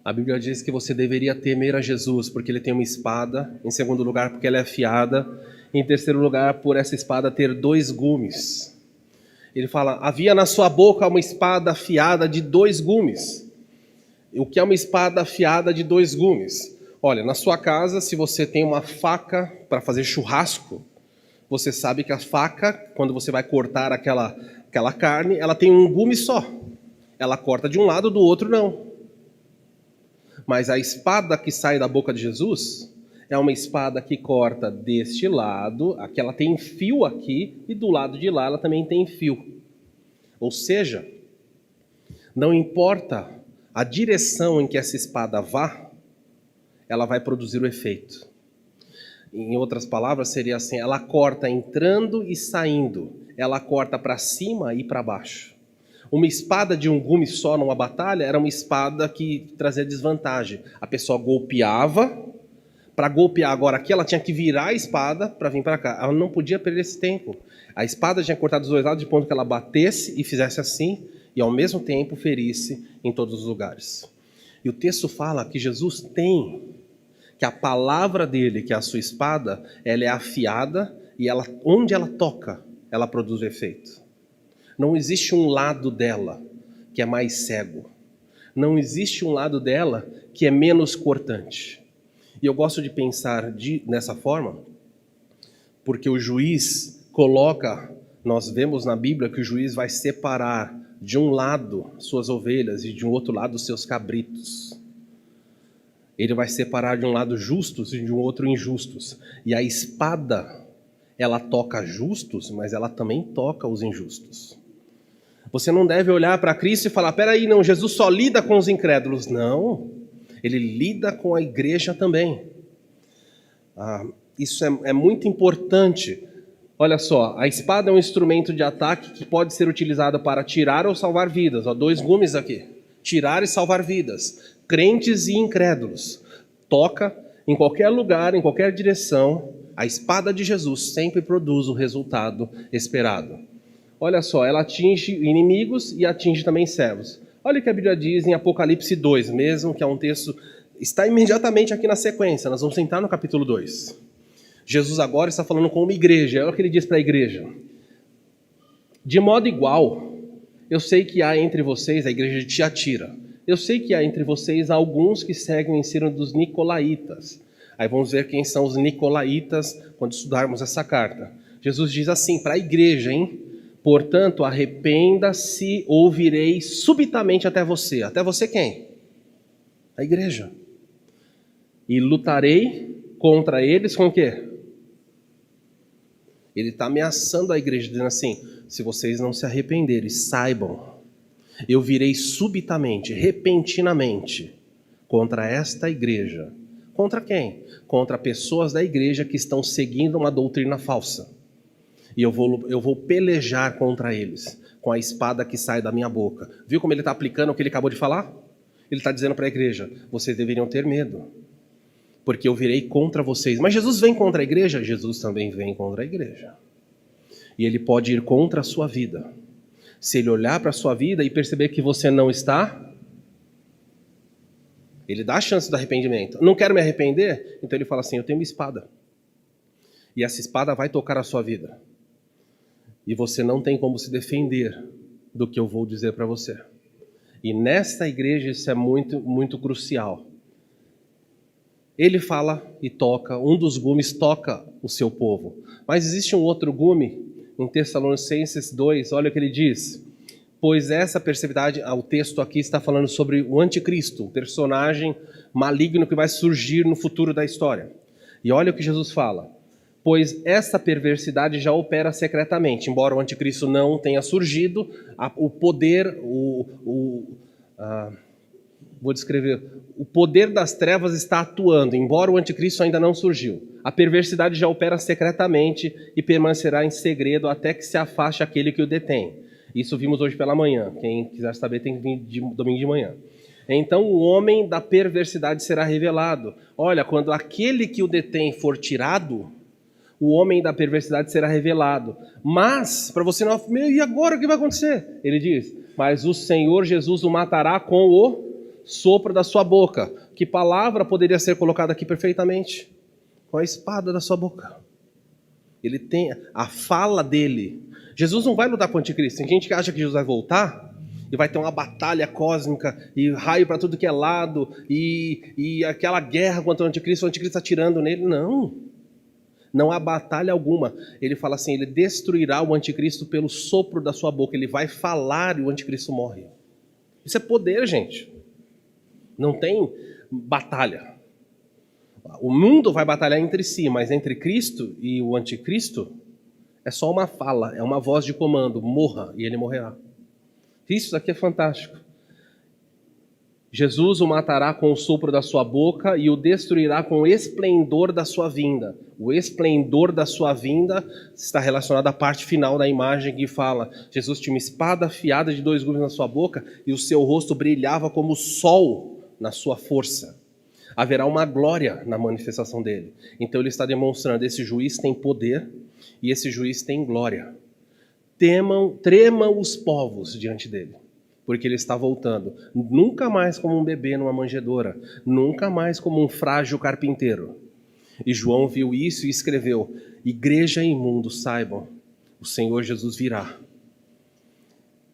A Bíblia diz que você deveria temer a Jesus, porque ele tem uma espada. Em segundo lugar, porque ela é afiada. Em terceiro lugar, por essa espada ter 2 gumes. Ele fala, havia na sua boca uma espada afiada de 2 gumes. O que é uma espada afiada de 2 gumes? Olha, na sua casa, se você tem uma faca para fazer churrasco, você sabe que a faca, quando você vai cortar aquela carne, ela tem um gume só. Ela corta de um lado, do outro não. Mas a espada que sai da boca de Jesus é uma espada que corta deste lado, aqui ela tem fio aqui, e do lado de lá ela também tem fio. Ou seja, não importa a direção em que essa espada vá, ela vai produzir o efeito. Em outras palavras, seria assim, ela corta entrando e saindo, ela corta para cima e para baixo. Uma espada de um gume só numa batalha era uma espada que trazia desvantagem. A pessoa golpeava, para golpear agora aqui, ela tinha que virar a espada para vir para cá. Ela não podia perder esse tempo. A espada tinha cortado dos 2 lados de ponto que ela batesse e fizesse assim, e ao mesmo tempo ferisse em todos os lugares. E o texto fala que Jesus tem, que a palavra dele, que é a sua espada, ela é afiada e ela, onde ela toca, ela produz efeito. Não existe um lado dela que é mais cego. Não existe um lado dela que é menos cortante. E eu gosto de pensar nessa forma, porque o juiz coloca, nós vemos na Bíblia que o juiz vai separar de um lado suas ovelhas e de um outro lado os seus cabritos. Ele vai separar de um lado justos e de um outro injustos. E a espada, ela toca justos, mas ela também toca os injustos. Você não deve olhar para Cristo e falar, peraí, não, Jesus só lida com os incrédulos. Não, ele lida com a igreja também. Isso é muito importante. Olha só, a espada é um instrumento de ataque que pode ser utilizado para tirar ou salvar vidas. 2 gumes aqui. Tirar e salvar vidas. Crentes e incrédulos. Toca em qualquer lugar, em qualquer direção. A espada de Jesus sempre produz o resultado esperado. Olha só, ela atinge inimigos e atinge também servos. Olha o que a Bíblia diz em Apocalipse 2 mesmo, que é um texto, está imediatamente aqui na sequência, nós vamos entrar no capítulo 2. Jesus agora está falando com uma igreja, olha o que ele diz para a igreja. De modo igual, eu sei que há entre vocês, a igreja de Tiatira, eu sei que há entre vocês alguns que seguem o ensino dos nicolaítas. Aí vamos ver quem são os nicolaítas quando estudarmos essa carta. Jesus diz assim para a igreja, hein? Portanto, arrependa-se ou virei subitamente até você. Até você quem? A igreja. E lutarei contra eles com o quê? Ele está ameaçando a igreja, dizendo assim, se vocês não se arrependerem, saibam, eu virei subitamente, repentinamente, contra esta igreja. Contra quem? Contra pessoas da igreja que estão seguindo uma doutrina falsa. E eu vou pelejar contra eles, com a espada que sai da minha boca. Viu como ele está aplicando o que ele acabou de falar? Ele está dizendo para a igreja, vocês deveriam ter medo, porque eu virei contra vocês. Mas Jesus vem contra a igreja? Jesus também vem contra a igreja. E ele pode ir contra a sua vida. Se ele olhar para a sua vida e perceber que você não está, ele dá a chance do arrependimento. Não quero me arrepender? Então ele fala assim, eu tenho uma espada. E essa espada vai tocar a sua vida. E você não tem como se defender do que eu vou dizer para você. E nesta igreja isso é muito, muito crucial. Ele fala e toca, um dos gumes toca o seu povo. Mas existe um outro gume, em Tessalonicenses 2, olha o que ele diz. Pois essa perseveridade, o texto aqui está falando sobre o anticristo, o personagem maligno que vai surgir no futuro da história. E olha o que Jesus fala. Pois essa perversidade já opera secretamente. Embora o anticristo não tenha surgido, o poder, vou descrever, o poder das trevas está atuando, embora o anticristo ainda não surgiu. A perversidade já opera secretamente e permanecerá em segredo até que se afaste aquele que o detém. Isso vimos hoje pela manhã. Quem quiser saber tem que vir domingo de manhã. Então o homem da perversidade será revelado. Olha, quando aquele que o detém for tirado, o homem da perversidade será revelado. Mas, para você não... E agora o que vai acontecer? Ele diz, mas o Senhor Jesus o matará com o sopro da sua boca. Que palavra poderia ser colocada aqui perfeitamente? Com a espada da sua boca. Ele tem a fala dele. Jesus não vai lutar com o anticristo. Tem gente que acha que Jesus vai voltar e vai ter uma batalha cósmica e raio para tudo que é lado e aquela guerra contra o anticristo atirando nele. Não há batalha alguma. Ele fala assim, ele destruirá o anticristo pelo sopro da sua boca. Ele vai falar e o anticristo morre. Isso é poder, gente. Não tem batalha. O mundo vai batalhar entre si, mas entre Cristo e o anticristo é só uma fala, é uma voz de comando. Morra, e ele morrerá. Isso aqui é fantástico. Jesus o matará com o sopro da sua boca e o destruirá com o esplendor da sua vinda. O esplendor da sua vinda está relacionado à parte final da imagem que fala: Jesus tinha uma espada afiada de 2 gumes na sua boca e o seu rosto brilhava como o sol na sua força. Haverá uma glória na manifestação dele. Então ele está demonstrando: esse juiz tem poder e esse juiz tem glória. Tremam os povos diante dele, porque ele está voltando, nunca mais como um bebê numa manjedoura, nunca mais como um frágil carpinteiro. E João viu isso e escreveu: igreja e mundo saibam, o Senhor Jesus virá.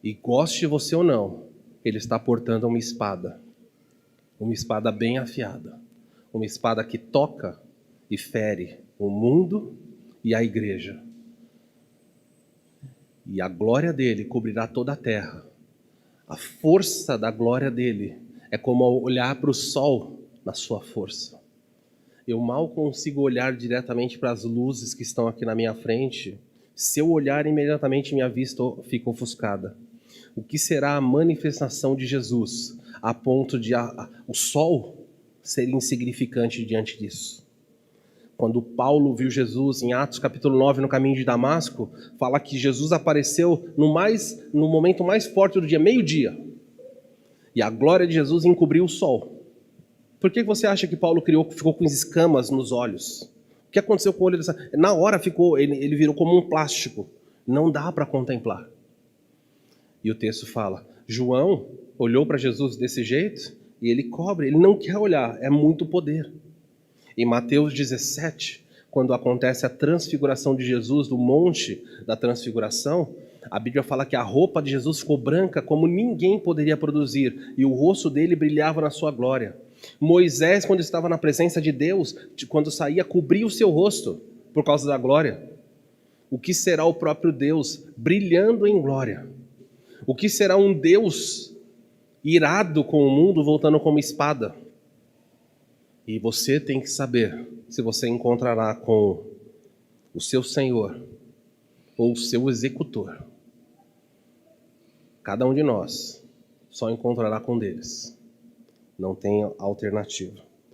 E goste você ou não, ele está portando uma espada bem afiada, uma espada que toca e fere o mundo e a igreja. E a glória dele cobrirá toda a terra. A força da glória dele é como olhar para o sol na sua força. Eu mal consigo olhar diretamente para as luzes que estão aqui na minha frente. Se eu olhar imediatamente, minha vista fica ofuscada. O que será a manifestação de Jesus a ponto de o sol ser insignificante diante disso? Quando Paulo viu Jesus em Atos capítulo 9, no caminho de Damasco, fala que Jesus apareceu no momento mais forte do dia, meio-dia. E a glória de Jesus encobriu o sol. Por que você acha que Paulo ficou com escamas nos olhos? O que aconteceu com o olho dessa? Na hora ele virou como um plástico. Não dá para contemplar. E o texto fala, João olhou para Jesus desse jeito e ele cobre, ele não quer olhar, é muito poder. Em Mateus 17, quando acontece a transfiguração de Jesus do monte da transfiguração, a Bíblia fala que a roupa de Jesus ficou branca como ninguém poderia produzir, e o rosto dele brilhava na sua glória. Moisés, quando estava na presença de Deus, quando saía, cobria o seu rosto por causa da glória. O que será o próprio Deus brilhando em glória? O que será um Deus irado com o mundo voltando como espada? E você tem que saber se você encontrará com o seu Senhor ou o seu executor. Cada um de nós só encontrará com um deles. Não tem alternativa.